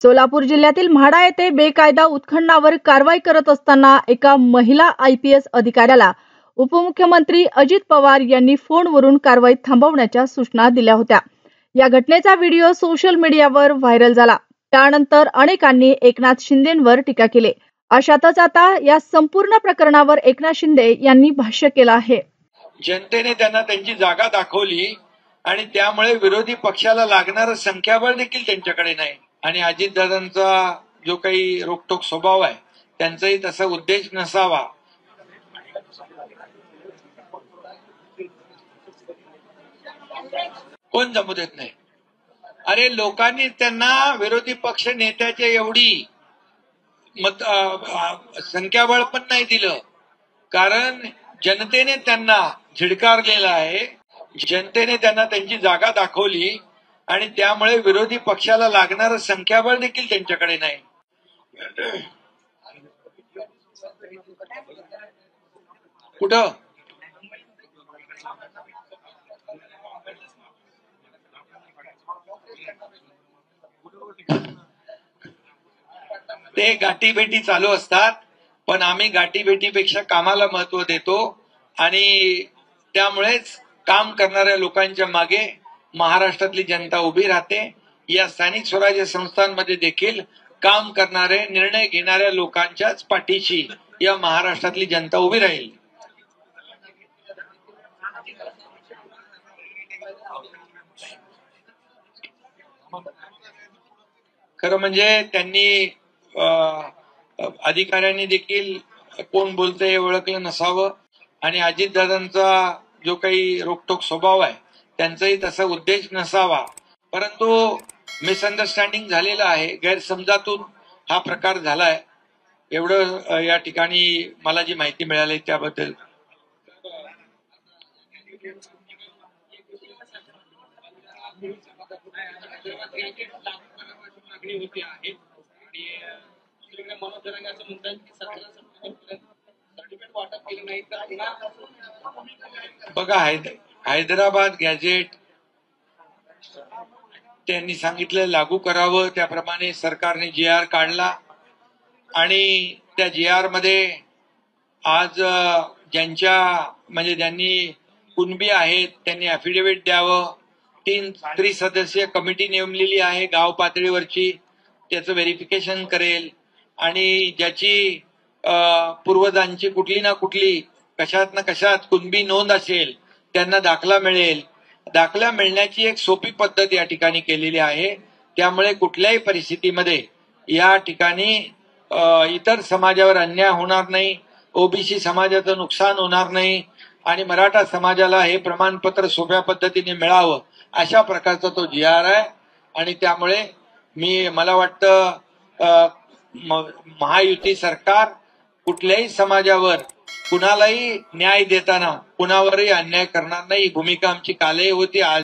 सोलापूर जिल्ह्यातील म्हाडा येथे बेकायदा उत्खननावर कारवाई करत असताना एका महिला IPS अधिकाऱ्याला उपमुख्यमंत्री अजित पवार यांनी फोनवरून कारवाई थांबवण्याच्या सूचना दिल्या होत्या। या घटनेचा व्हिडिओ सोशल मीडियावर व्हायरल झाला। त्यानंतर अनेकांनी एकनाथ शिंदेंवर टीका केली। अशातच आता या संपूर्ण प्रकरणावर एकनाथ शिंदे यांनी भाष्य केलं आहे। जनतेने त्यांना त्यांची जागा दाखवली आणि त्यामुळे विरोधी पक्षाला लागणारं संख्याबळ देखील त्यांच्याकडे नाही आणि अजितदादांचा जो काही रोखठोक स्वभाव आहे त्यांचाही तसा उद्देश नसावा। कोण जमू देत नाही। अरे लोकांनी त्यांना विरोधी पक्ष नेत्याच्या एवढी संख्याबळ पण नाही दिलं, कारण जनतेने त्यांना झिडकारलेलं आहे। जनतेने त्यांना त्यांची जागा दाखवली आणि त्यामुळे विरोधी पक्षाला लागणारं संख्याबळ देखील त्यांच्याकडे नाही। कुठं ते गाठीभेटी चालू असतात, पण आम्ही गाठीभेटीपेक्षा कामाला महत्व देतो आणि त्यामुळेच काम करणाऱ्या लोकांच्या मागे महाराष्ट्रातली जनता उभी राहते। या स्थानिक स्वराज्य संस्थांमध्ये देखील काम करणारे निर्णय घेणाऱ्या लोकांच्याच पाठीशी या महाराष्ट्रातली जनता उभी राहील। खरं म्हणजे त्यांनी अधिकाऱ्यांनी देखील कोण बोलतंय हे ओळखलं नसावं आणि अजितदादांचा जो काही रोखठोक स्वभाव आहे त्यांचाही तसा उद्देश नसावा, परंतु मिसअंडरस्टँडिंग झालेला आहे, गैरसमजातून हा प्रकार झालाय। एवढं या ठिकाणी मला जी माहिती मिळाली त्याबद्दल बघा, हैदराबाद गॅझेट त्यांनी सांगितलं लागू करावं, त्याप्रमाणे सरकारने GR काढला आणि त्या GR मध्ये आज ज्यांच्या म्हणजे ज्यांनी कुणबी आहेत त्यांनी ऍफिडेव्हिट द्यावं। 3 त्रिसदस्यीय कमिटी नेमलेली आहे गाव पातळीवरची, त्याचं व्हेरिफिकेशन करेल आणि ज्याची पूर्वजांची कुठली ना कुठली कशात ना कशात कुणबी नोंद असेल त्यांना दाखला मिळेल। दाखला मिळण्याची एक सोपी पद्धत या ठिकाणी केलेली आहे, त्यामुळे कुठल्याही परिस्थितीमध्ये या ठिकाणी इतर समाजावर अन्याय होणार नाही, OBC समाजाचं नुकसान होणार नाही आणि मराठा समाजाला हे प्रमाणपत्र सोप्या पद्धतीने मिळावं अशा प्रकारचा तो GR आहे। आणि त्यामुळे मला वाटतं महायुती सरकार कुठल्याही समाजावर कुणालाही न्याय देताना कुणावरही अन्याय करणार नाही। भूमिका आमची कालही होती, आज